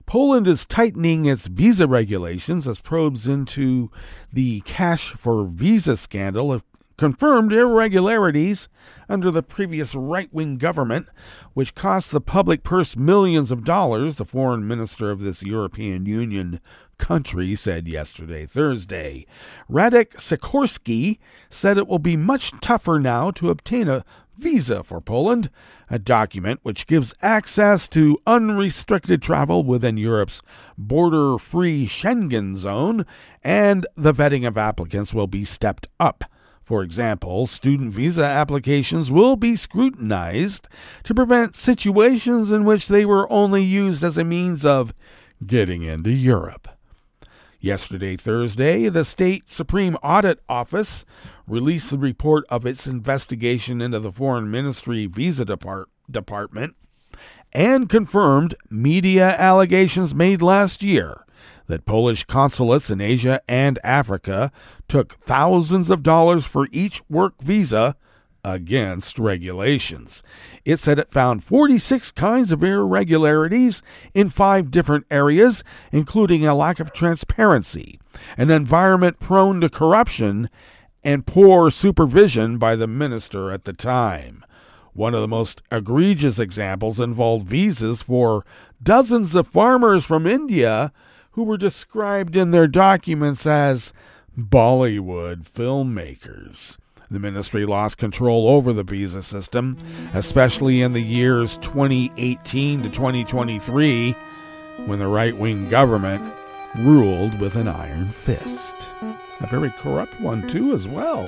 Poland is tightening its visa regulations as probes into the cash for visa scandal have confirmed irregularities under the previous right-wing government, which cost the public purse millions of dollars, the foreign minister of this European Union country said yesterday, Thursday. Radek Sikorski said it will be much tougher now to obtain a visa for Poland, a document which gives access to unrestricted travel within Europe's border-free Schengen zone, and the vetting of applicants will be stepped up. For example, student visa applications will be scrutinized to prevent situations in which they were only used as a means of getting into Europe. Yesterday, Thursday, the State Supreme Audit Office released the report of its investigation into the Foreign Ministry Visa Department and confirmed media allegations made last year that Polish consulates in Asia and Africa took thousands of dollars for each work visa against regulations. It said it found 46 kinds of irregularities in 5 different areas, including a lack of transparency, an environment prone to corruption, and poor supervision by the minister at the time. One of the most egregious examples involved visas for dozens of farmers from India who were described in their documents as Bollywood filmmakers. The ministry lost control over the visa system, especially in the years 2018 to 2023, when the right-wing government ruled with an iron fist. A very corrupt one, too, as well.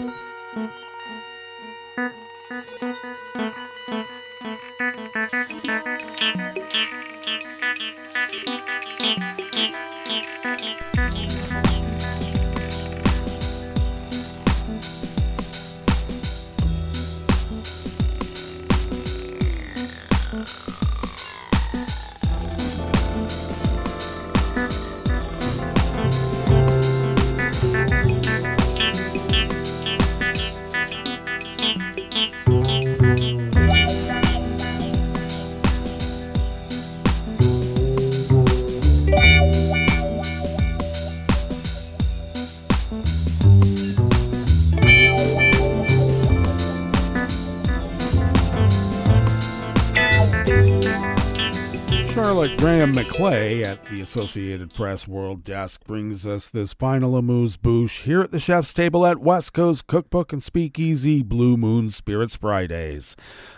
Charlotte Graham McClay at the Associated Press World Desk brings us this final amuse-bouche here at the Chef's Table at West Coast Cookbook and Speakeasy Blue Moon Spirits Fridays.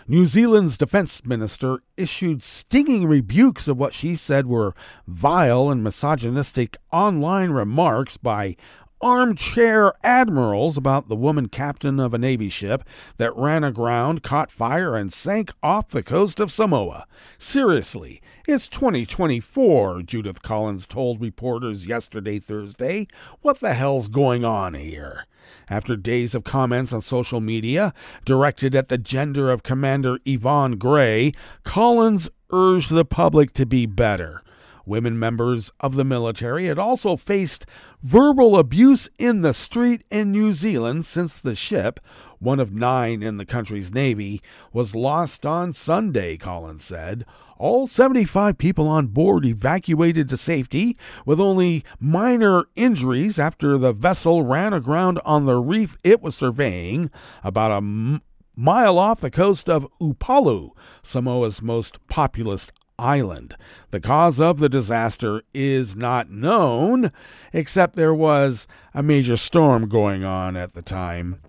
New Zealand's defense minister issued stinging rebukes of what she said were vile and misogynistic online remarks by armchair admirals about the woman captain of a Navy ship that ran aground, caught fire, and sank off the coast of Samoa. Seriously, it's 2024, Judith Collins told reporters yesterday, Thursday. What the hell's going on here? After days of comments on social media directed at the gender of Commander Yvonne Gray, Collins urged the public to be better. women members of the military had also faced verbal abuse in the street in New Zealand since the ship, one of 9 in the country's navy, was lost on Sunday, Collins said. All 75 people on board evacuated to safety with only minor injuries after the vessel ran aground on the reef it was surveying about a mile off the coast of Upolu, Samoa's most populous island. The cause of the disaster is not known, except there was a major storm going on at the time.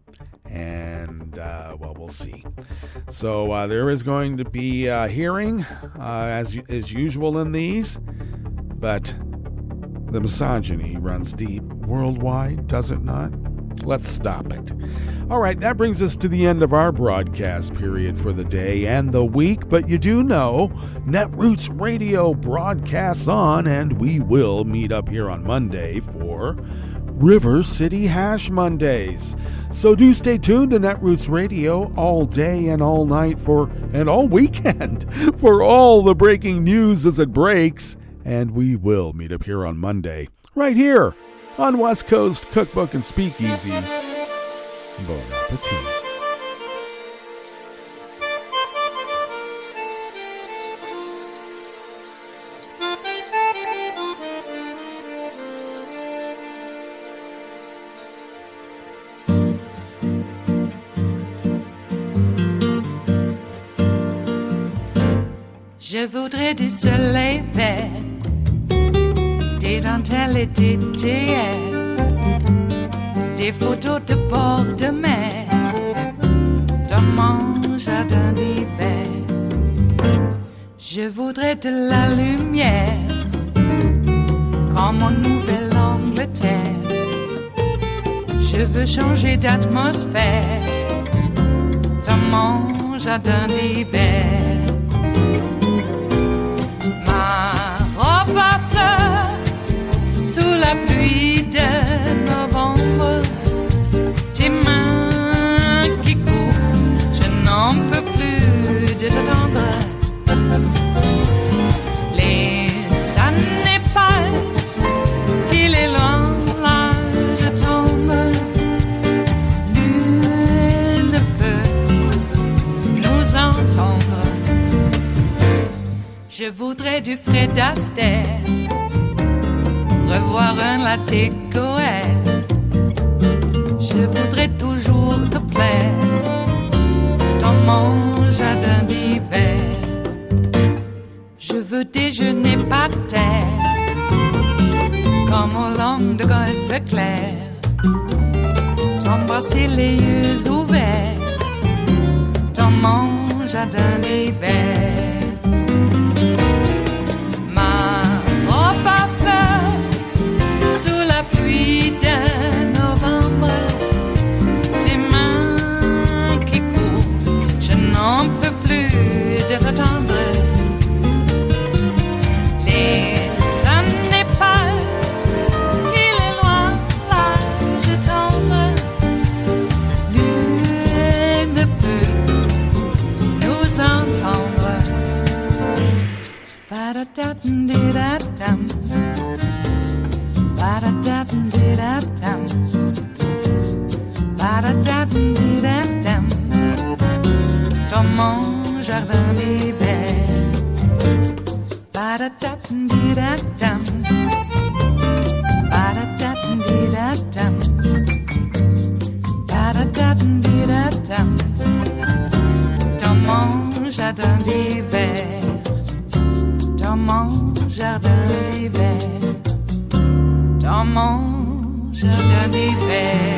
And, well, we'll see. So there is going to be a hearing, as usual in these, but the misogyny runs deep worldwide, does it not? Let's stop it. All right, that brings us to the end of our broadcast period for the day and the week, but you do know Netroots Radio broadcasts on, and we will meet up here on Monday for River City Hash Mondays. So do stay tuned to Netroots Radio all day and all night and all weekend for all the breaking news as it breaks. And we will meet up here on Monday, right here on West Coast Cookbook and Speakeasy. Bon appetit. Je voudrais du soleil vert, des dentelles et des théières, des photos de bord de mer, dans mon jardin d'hiver. Je voudrais de la lumière, comme en Nouvelle-Angleterre. Je veux changer d'atmosphère, dans mon jardin d'hiver. À fleurs sous la pluie de novembre, tes mains qui courent, je n'en peux plus de t'attendre. Les années passent, qu'il est loin, là je tombe. Nul ne peut nous entendre. Je voudrais du Fred Astaire, revoir un latte Goël. Je voudrais toujours te plaire dans mon jardin d'hiver. Je veux déjeuner par terre, comme au long de golfe clair. T'embrasser les yeux ouverts dans mon jardin d'hiver. Pluie de novembre, tes mains qui courent, je n'en peux plus de t'attendre. Les années passent, il est loin, là je tombe. Nul ne peut nous entendre. Ba-da-da-dum-di-da-dum. Ba-da-da-dum-di-da-dum. Ba-da-da-dum-di-da-dum. Dans mon jardin d'hiver. Ba-da-da-dum-di-da-dum. Ba-da-da-dum-di-da-dum. Ba-da-da-dum-di-da-dum. Dans mon jardin d'hiver. Dans mon jardin d'hiver. Dans mon jardin d'hiver.